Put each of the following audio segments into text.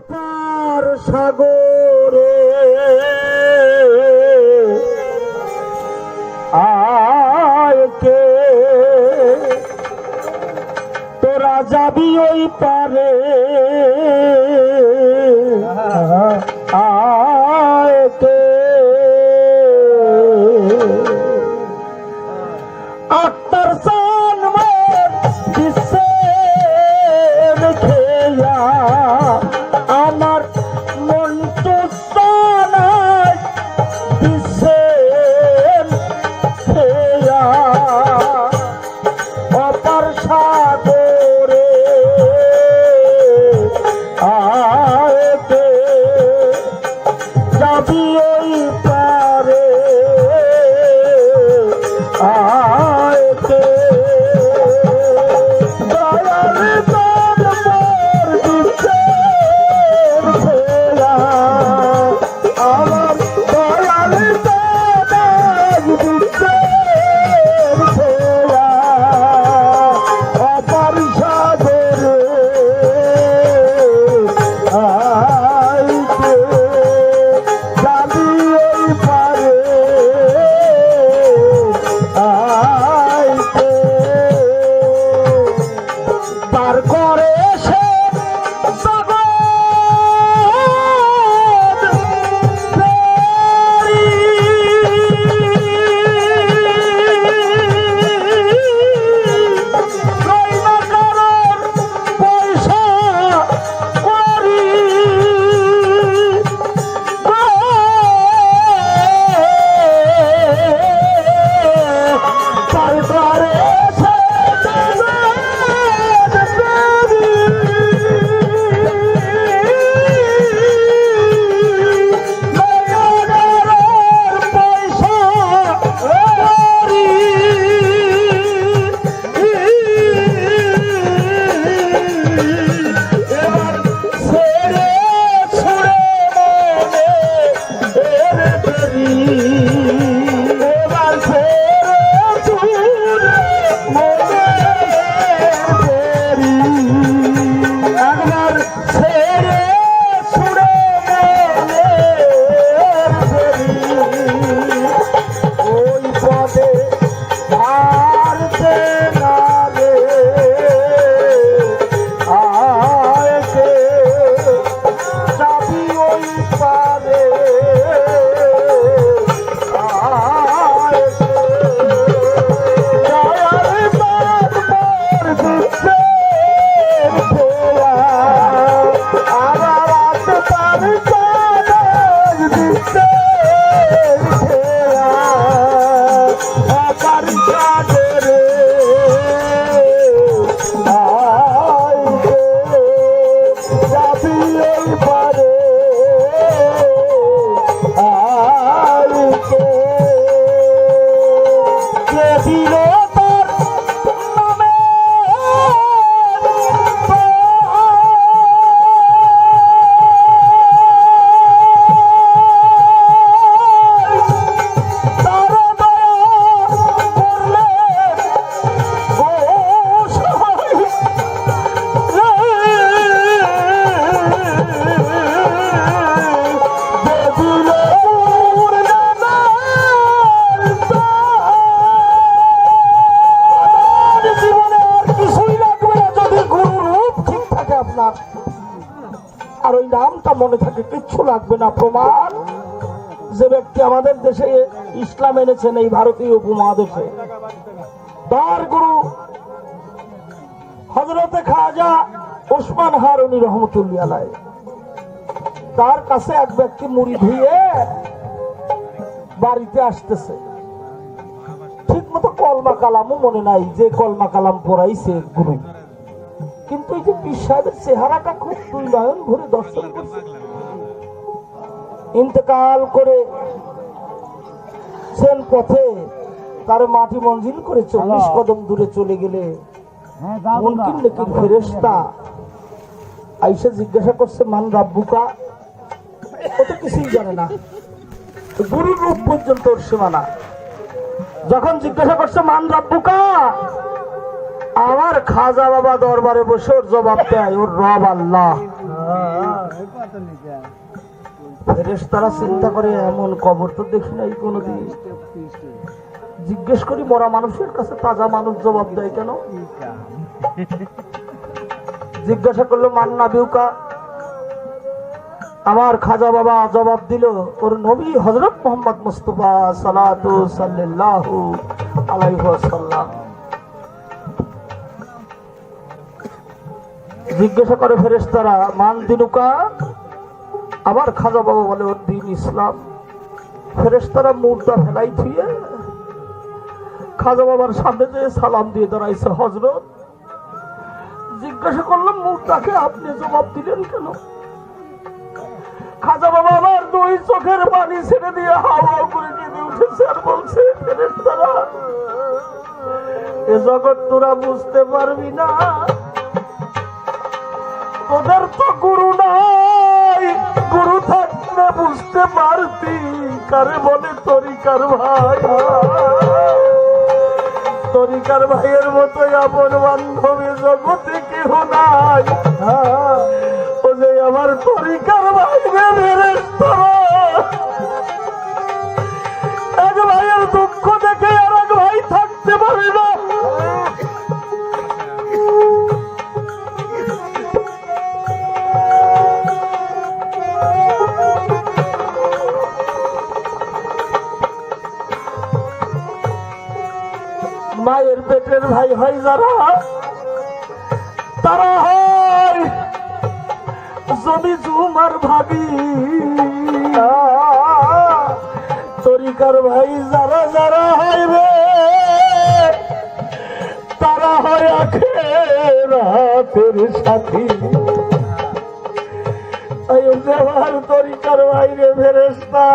অপার সাগরে আয়কে তোরা যাবি ওই পারে আয়কে আত্মার জন্মের দিশে খেয়া আমার মন তো জানাই দিশে খেয়া অপার সাগরে আয়তে যাবি ওই পারে আয়তে দয়াল তোর মোর দিশে খেয়া আমার দয়াল তোর দিশে খেয়া অপার সাগরে আইতে যাবি ওই পারে আইতে পার করে সে আর ওই নামটা মনে থাকে, কিচ্ছু লাগবে না। প্রমাণ যে ব্যক্তি আমাদের দেশে ইসলাম এনেছেন এই ভারতীয় উপমহাদেশে, তার গুরু হযরতে খাজা ওসমান হারুনি রহমতুল্লাহ আলাইহি, তার কাছে এক ব্যক্তি মুড়ি ধুয়ে বাড়িতে আসতেছে। ঠিক মতো কলমা কালামও মনে নাই যে কলমা কালাম পড়াইছে গুরু, কিন্তু এই যে পীর সাহেবের চেহারাটা খুব দুই নয়ন ভরে দর্শন করছে। ইন্তেকাল করে সেন পথে তার মাটি মঞ্জিল করে 40 কদম দূরে চলে গেলে মুনকির নাকির ফেরেশতা আইসা জিজ্ঞাসা করছে, মান রাব্বুকা? ও তো কিছুই জানে না, গুরুর রূপ পর্যন্ত ওর সীমানা। যখন জিজ্ঞাসা করছে মান রাব্বুকা, আমার খাজা বাবা দরবারে বসে ওর জবাব দেয়, ওর রব আল্লাহ। ফেরেশতারা চিন্তা করে এমন কবর তো দেখি নাই কোনোদিন। জিজ্ঞেস করি মরা মানুষের কাছে তাজা মানুষ জবাব দেয় কেন? জিজ্ঞাসা করলো মান নাবিউকা, আমার খাজা বাবা জবাব দিল ওর নবী হযরত মুহাম্মদ মুস্তাফা সাল্লাল্লাহু আলাইহি ওয়াসাল্লাম। জিজ্ঞাসা করে ফেরেশতারা মান দিনুকা, আমার খাজা বাবা বলে ওর দিন ইসলাম। ফেরেশতারা মুর্দা ফেলাই থুয়ে খাজা বাবার সামনে যে সালাম দিয়ে দাঁড়াইছে। হযরত, জিজ্ঞাসা করলাম মুর্দাকে আপনি জবাব দিলেন কেন? খাজা বাবা আমার দুই চোখের পানি ছেড়ে দিয়ে হাওয়া করে কেঁদে উঠেছে আর বলছে ফেরেশতারা এ জগৎ তোরা বুঝতে পারবি না, তোদের তো গুরু নাই, গুরু থাকলে বুঝতে পারতি। কারে বলে তরিকার ভাই, তরিকার ভাইয়ের মতোই আপন বান্ধবী জগতে কেহ নাই। ও যে আমার তরিকার ভাই রে ফেরেশতারা, এক ভাইয়ের দুঃখ দেখে আর এক ভাই থাকতে পারে না। মায়ের পেটের ভাই হয় যারা, তারা হয় জমি জুমার ভাবি। তরিকার ভাই যারা যারা হয় রে, তারা হয় আখিরাতের সাথী। আমার তরিকার ভাই রে ফেরেশতা,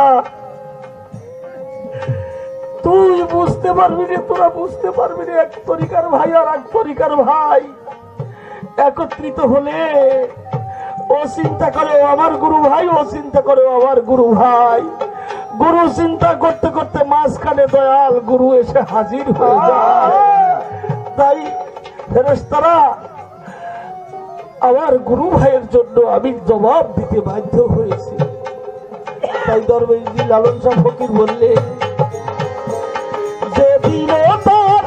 তুই বুঝতে পারবি রে, তোরা বুঝতে পারবি রে। এক তরিকার ভাই আর এক তরিকার ভাই একত্রিত হলে ও চিন্তা করে আমার গুরু ভাই, ও চিন্তা করে আমার গুরু ভাই। গুরু চিন্তা করতে করতে মাঝখানে দয়াল গুরু এসে হাজির হয়ে যায়। তাই ফেরেশতারা আমার গুরু ভাইয়ের জন্য আমি জবাব দিতে বাধ্য হয়েছি। তাই দরবেশজি লালন শাহ ফকির বললে যে দিল তার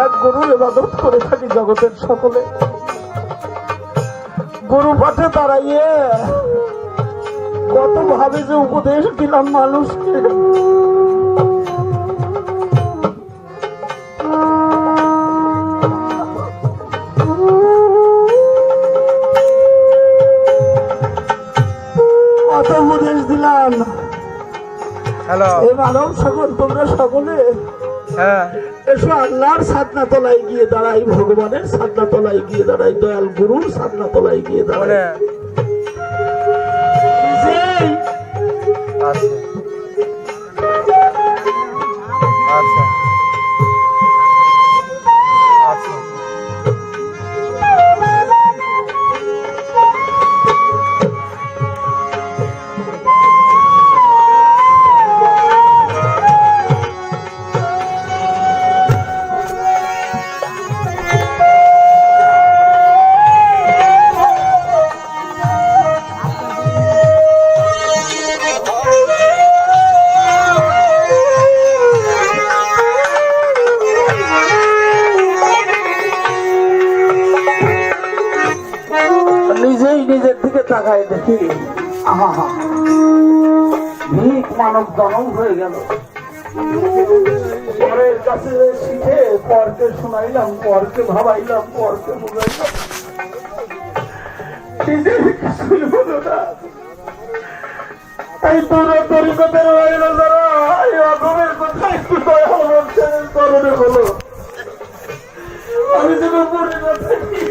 এক গুরুর ইবাদত করে থাকি জগতের সকলে। গুরু পাঠে দাঁড়াইয়ে কত ভাবে যে উপদেশ দিলাম মানুষকে। কত উপদেশ দিলাম। এই মানব সকল তোমরা সকলে এসো আল্লাহর সাধনা তলায় গিয়ে দাঁড়াই, ভগবানের সাধনা তলায় গিয়ে দাঁড়াই, দয়াল গুরুর সাধনা তলায় গিয়ে দাঁড়াই। নিজেই নিজের দিকে তাকায় দেখি ভিক মানব জনম হয়ে গেল। পরের কাছে শিখে পরকে শোনাইলাম, পরকে ভাবাইলাম, পরকে বুঝাইলাম, নিজের কিছুই হলো না। এই তরিকতের বাইরে যারা এই অগমের কথা একটু দয়া হলো, হলো আমি যেন পড়ে না থাকি।